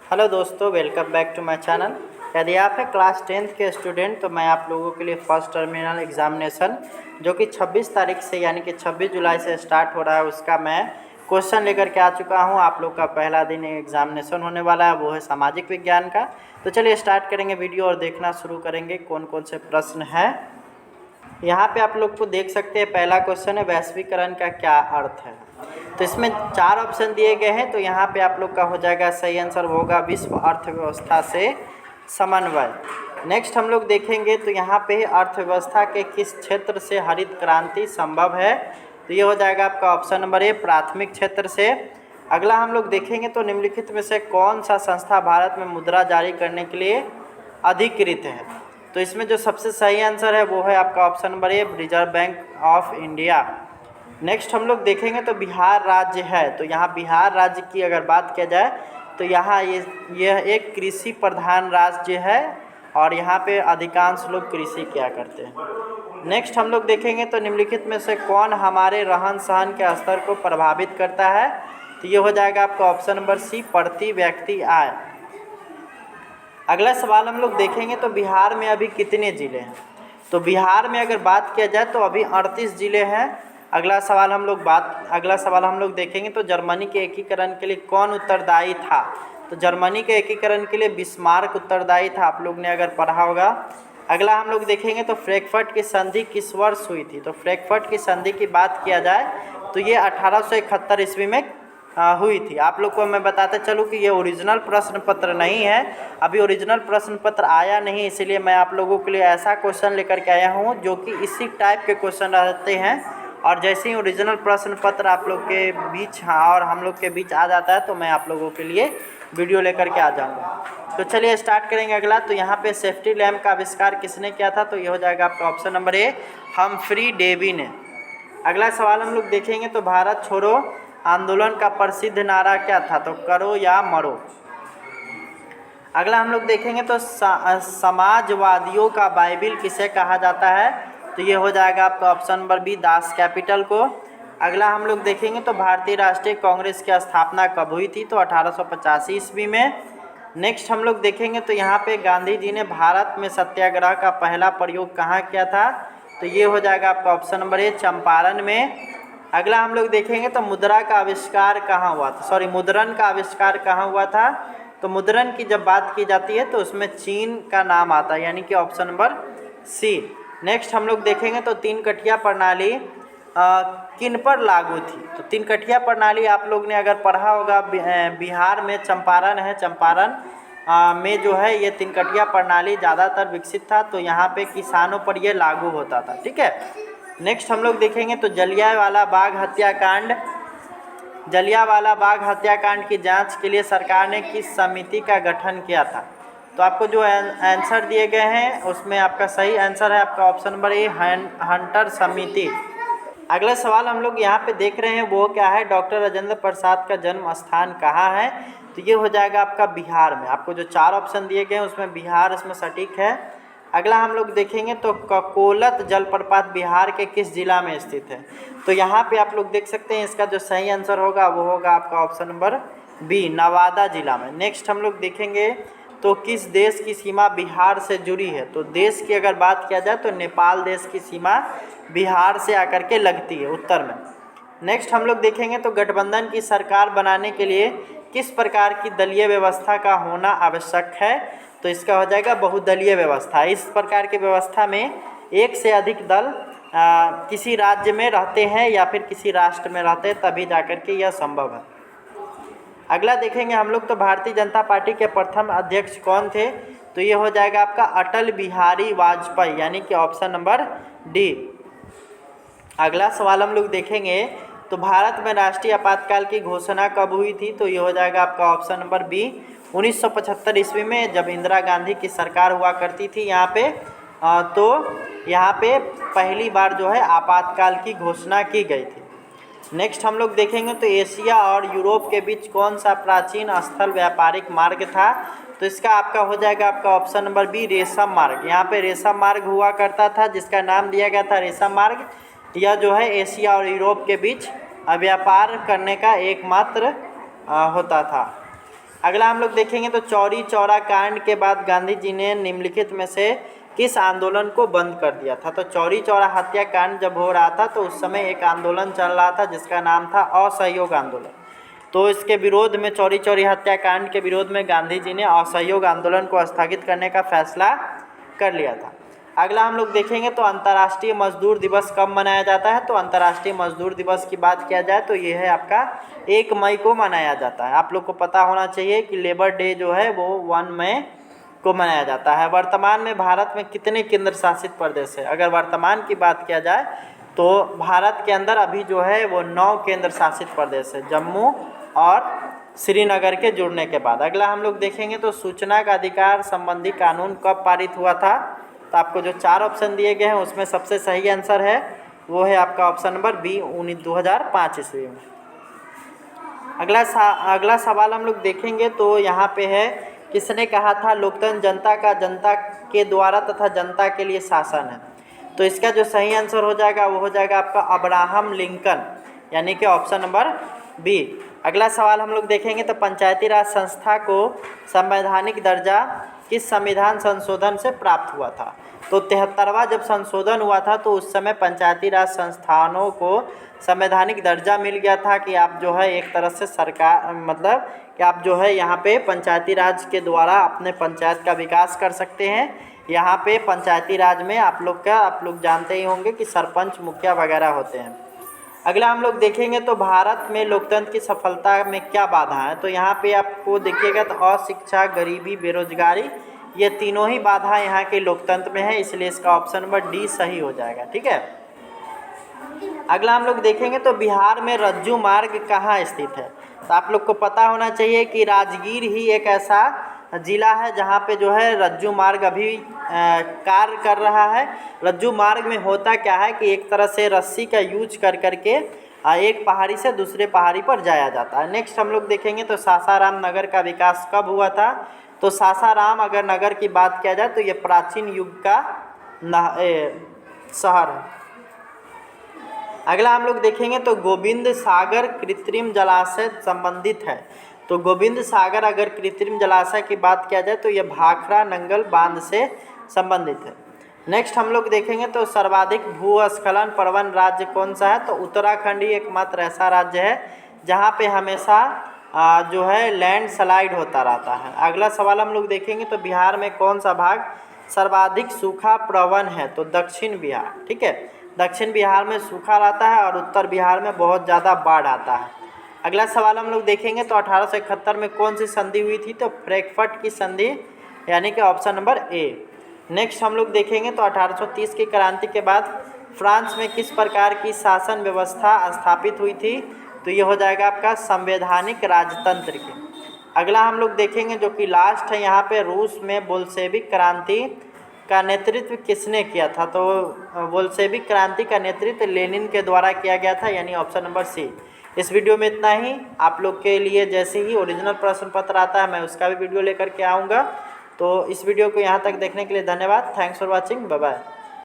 Hello दोस्तों, welcome back to my channel. यदि आप हैं क्लास 10th के स्टूडेंट तो मैं आप लोगों के लिए फर्स्ट टर्मिनल एग्जामिनेशन जो कि 26 तारीख से यानी कि 26 जुलाई से स्टार्ट हो रहा है उसका मैं क्वेश्चन लेकर के आ चुका हूं। आप लोग का पहला दिन एग्जामिनेशन होने वाला है, वो है सामाजिक विज्ञान का। तो चलिए स्टार्ट करेंगे वीडियो और देखना शुरू करेंगे कौन कौन से प्रश्न हैं। यहाँ पे आप लोग को देख सकते हैं, पहला क्वेश्चन है वैश्वीकरण का क्या अर्थ है। तो इसमें 4 ऑप्शन दिए गए हैं, तो यहाँ पे आप लोग का हो जाएगा सही आंसर होगा विश्व अर्थव्यवस्था से समन्वय। नेक्स्ट हम लोग देखेंगे तो यहाँ पे अर्थव्यवस्था के किस क्षेत्र से हरित क्रांति संभव है। तो ये हो जाएगा आपका ऑप्शन नंबर ए, प्राथमिक क्षेत्र से। अगला हम लोग देखेंगे तो निम्नलिखित में से कौन सा संस्था भारत में मुद्रा जारी करने के लिए अधिकृत है। तो इसमें जो सबसे सही आंसर है वो है आपका option number A, reserve bank of India. Next हम लोग देखेंगे तो बिहार राज्य है। तो यहाँ बिहार राज्य की अगर बात किया जाए तो यहाँ यह एक कृषि प्रधान राज्य है और यहाँ पे अधिकांश लोग कृषि किया करते हैं। नेक्स्ट हम लोग देखेंगे तो निम्नलिखित में से कौन हमारे रहन सहन के स्तर को प्रभावित करता है। तो ये हो जाएगा आपका ऑप्शन नंबर सी, प्रति व्यक्ति आय। अगला सवाल हम लोग देखेंगे तो बिहार में अभी कितने ज़िले हैं। तो बिहार में अगर बात किया जाए तो अभी 38 ज़िले हैं। अगला सवाल हम लोग देखेंगे तो जर्मनी के एकीकरण के लिए कौन उत्तरदायी था। तो जर्मनी के एकीकरण के लिए बिस्मार्क उत्तरदायी था, आप लोग ने अगर पढ़ा होगा। अगला हम लोग देखेंगे तो फ्रैंकफर्ट की संधि किस वर्ष हुई थी। तो फ्रैंकफर्ट की संधि की बात किया जाए तो ये 1871 ईस्वी में हुई थी। आप लोग को मैं बताते चलूँ कि ये ओरिजिनल प्रश्न पत्र नहीं है, अभी ओरिजिनल प्रश्न पत्र आया नहीं, इसीलिए मैं आप लोगों के लिए ऐसा क्वेश्चन लेकर के आया हूँ जो कि इसी टाइप के क्वेश्चन रहते हैं। और जैसे ही ओरिजिनल प्रश्न पत्र आप लोग के बीच और हम लोग के बीच आ जाता है तो मैं आप लोगों के लिए वीडियो लेकर के आ जाऊँगा। तो चलिए स्टार्ट करेंगे। अगला तो यहाँ पे सेफ्टी लैम्प का आविष्कार किसने किया था। तो ये हो जाएगा आपका option number A, Humphry Davy ने। अगला सवाल हम लोग देखेंगे तो भारत छोड़ो आंदोलन का प्रसिद्ध नारा क्या था। तो करो या मरो। अगला हम लोग देखेंगे तो समाजवादियों का बाइबिल किसे कहा जाता है। तो ये हो जाएगा आपका option number B, Das Kapital को। अगला हम लोग देखेंगे तो भारतीय राष्ट्रीय कांग्रेस की स्थापना कब हुई थी। तो 1885 ईस्वी में। नेक्स्ट हम लोग देखेंगे तो यहाँ पे गांधी जी ने भारत में सत्याग्रह का पहला प्रयोग कहाँ किया था। तो ये हो जाएगा आपका ऑप्शन नंबर ए, चंपारण में। अगला हम लोग देखेंगे तो मुद्रा का आविष्कार कहाँ हुआ था, मुद्रण का आविष्कार कहाँ हुआ था। तो मुद्रण की जब बात की जाती है तो उसमें चीन का नाम आता है, यानी कि ऑप्शन नंबर सी। नेक्स्ट हम लोग देखेंगे तो तीन कठिया प्रणाली किन पर लागू थी। तो तीन कठिया प्रणाली आप लोग ने अगर पढ़ा होगा, बिहार में चंपारण है, चंपारण में जो है ये तीन कठिया प्रणाली ज़्यादातर विकसित था, तो यहाँ पे किसानों पर ये लागू होता था। ठीक है। नेक्स्ट हम लोग देखेंगे तो जलियांवाला बाग हत्याकांड की जांच के लिए सरकार ने किस समिति का गठन किया था। तो आपको जो आंसर दिए गए हैं उसमें आपका सही आंसर है आपका ऑप्शन नंबर ए, हंटर समिति। अगला सवाल हम लोग यहाँ पे देख रहे हैं वो क्या है, डॉक्टर राजेंद्र प्रसाद का जन्म स्थान कहाँ है। तो ये हो जाएगा आपका बिहार में। आपको जो 4 ऑप्शन दिए गए हैं उसमें बिहार इसमें सटीक है। अगला हम लोग देखेंगे तो ककोलत जलप्रपात बिहार के किस जिला में स्थित है। तो यहाँ पे आप लोग देख सकते हैं इसका जो सही आंसर होगा वो होगा आपका ऑप्शन नंबर बी, नवादा जिला में। नेक्स्ट हम लोग देखेंगे तो किस देश की सीमा बिहार से जुड़ी है। तो देश की अगर बात किया जाए तो नेपाल देश की सीमा बिहार से आकर के लगती है उत्तर में। नेक्स्ट हम लोग देखेंगे तो गठबंधन की सरकार बनाने के लिए किस प्रकार की दलीय व्यवस्था का होना आवश्यक है। तो इसका हो जाएगा बहुदलीय व्यवस्था। इस प्रकार की व्यवस्था में एक से अधिक दल किसी राज्य में रहते हैं या फिर किसी राष्ट्र में रहते हैं, तभी जाकर के यह संभव है। अगला देखेंगे हम लोग तो भारतीय जनता पार्टी के प्रथम अध्यक्ष कौन थे। तो ये हो जाएगा आपका अटल बिहारी वाजपेयी, यानी कि ऑप्शन नंबर डी। अगला सवाल हम लोग देखेंगे तो भारत में राष्ट्रीय आपातकाल की घोषणा कब हुई थी। तो ये हो जाएगा आपका ऑप्शन नंबर बी, 1975 ईस्वी में, जब इंदिरा गांधी की सरकार हुआ करती थी यहाँ पे। तो यहाँ पे पहली बार जो है आपातकाल की घोषणा की गई थी। नेक्स्ट हम लोग देखेंगे तो एशिया और यूरोप के बीच कौन सा प्राचीन स्थल व्यापारिक मार्ग था। तो इसका आपका हो जाएगा आपका ऑप्शन नंबर बी, रेशम मार्ग। यहाँ पे रेशम मार्ग हुआ करता था जिसका नाम दिया गया था रेशम मार्ग। यह जो है एशिया और यूरोप के बीच व्यापार करने का एकमात्र होता था। अगला हम लोग देखेंगे तो चौरी चौरा कांड के बाद गांधी जी ने निम्नलिखित में से किस आंदोलन को बंद कर दिया था। तो चौरी चौरा हत्याकांड जब हो रहा था तो उस समय एक आंदोलन चल रहा था जिसका नाम था असहयोग आंदोलन। तो इसके विरोध में, चौरी चौरी हत्याकांड के विरोध में गांधी जी ने असहयोग आंदोलन को स्थगित करने का फैसला कर लिया था। अगला हम लोग देखेंगे तो अंतर्राष्ट्रीय मजदूर दिवस कब मनाया जाता है। तो अंतर्राष्ट्रीय मजदूर दिवस की बात किया जाए तो ये है आपका 1 मई को मनाया जाता है। आप लोग को पता होना चाहिए कि लेबर डे जो है वो 1 मई को मनाया जाता है। वर्तमान में भारत में कितने केंद्र शासित प्रदेश है। अगर वर्तमान की बात किया जाए तो भारत के अंदर अभी जो है वो 9 केंद्र शासित प्रदेश है, जम्मू और श्रीनगर के जुड़ने के बाद। अगला हम लोग देखेंगे तो सूचना का अधिकार संबंधी कानून कब पारित हुआ था। तो आपको जो 4 ऑप्शन दिए गए हैं उसमें सबसे सही आंसर है वो है आपका ऑप्शन नंबर बी 2005 ईस्वी में। अगला सवाल हम लोग देखेंगे तो यहाँ पे है, किसने कहा था लोकतंत्र जनता का जनता के द्वारा तथा जनता के लिए शासन है। तो इसका जो सही आंसर हो जाएगा वो हो जाएगा आपका अब्राहम लिंकन, यानी कि ऑप्शन नंबर बी। अगला सवाल हम लोग देखेंगे तो पंचायती राज संस्था को संवैधानिक दर्जा किस संविधान संशोधन से प्राप्त हुआ था। तो 73वां जब संशोधन हुआ था तो उस समय पंचायती राज संस्थानों को संवैधानिक दर्जा मिल गया था कि आप जो है एक तरह से सरकार, मतलब कि आप जो है यहाँ पे पंचायती राज के द्वारा अपने पंचायत का विकास कर सकते हैं। यहाँ पे पंचायती राज में आप लोग जानते ही होंगे कि सरपंच, मुखिया वगैरह होते हैं। अगला हम लोग देखेंगे तो भारत में लोकतंत्र की सफलता में क्या बाधा है। तो यहाँ पे आपको देखिएगा तो अशिक्षा, गरीबी, बेरोजगारी, ये तीनों ही बाधा यहाँ के लोकतंत्र में है, इसलिए इसका ऑप्शन नंबर डी सही हो जाएगा। ठीक है। अगला हम लोग देखेंगे तो बिहार में रज्जू मार्ग कहाँ स्थित है। तो आप लोग को पता होना चाहिए कि राजगीर ही एक ऐसा ज़िला है जहाँ पे जो है रज्जू मार्ग अभी कार्य कर रहा है। रज्जू मार्ग में होता क्या है कि एक तरह से रस्सी का यूज कर करके एक पहाड़ी से दूसरे पहाड़ी पर जाया जाता है। नेक्स्ट हम लोग देखेंगे तो सासाराम नगर का विकास कब हुआ था। तो सासाराम अगर नगर की बात किया जाए तो ये प्राचीन युग का शहर है। अगला हम लोग देखेंगे तो गोविंद सागर कृत्रिम जलाशय संबंधित है। तो गोविंद सागर अगर कृत्रिम जलाशय की बात किया जाए तो ये भाखड़ा नंगल बांध से संबंधित है। नेक्स्ट हम लोग देखेंगे तो सर्वाधिक भूस्खलन प्रवण राज्य कौन सा है। तो उत्तराखंड ही एकमात्र ऐसा राज्य है जहाँ पे हमेशा जो है लैंडस्लाइड होता रहता है। अगला सवाल हम लोग देखेंगे तो बिहार में कौन सा भाग सर्वाधिक सूखा प्रवण है। तो दक्षिण बिहार। ठीक है, दक्षिण बिहार में सूखा रहता है और उत्तर बिहार में बहुत ज़्यादा बाढ़ आता है। अगला सवाल हम लोग देखेंगे तो 1871 में कौन सी संधि हुई थी। तो फ्रैंकफर्ट की संधि, यानी कि ऑप्शन नंबर ए। नेक्स्ट हम लोग देखेंगे तो 1830 की क्रांति के बाद फ्रांस में किस प्रकार की शासन व्यवस्था स्थापित हुई थी। तो ये हो जाएगा आपका संवैधानिक राजतंत्र की। अगला हम लोग देखेंगे जो कि लास्ट है यहाँ पे, रूस में बोल्शेविक क्रांति का नेतृत्व किसने किया था। तो बोल्शेविक क्रांति का नेतृत्व लेनिन के द्वारा किया गया था, यानी ऑप्शन नंबर सी। इस वीडियो में इतना ही। आप लोग के लिए जैसे ही ओरिजिनल प्रश्न पत्र आता है मैं उसका भी वीडियो लेकर के आऊँगा। तो इस वीडियो को यहाँ तक देखने के लिए धन्यवाद। Thanks for watching. Bye bye.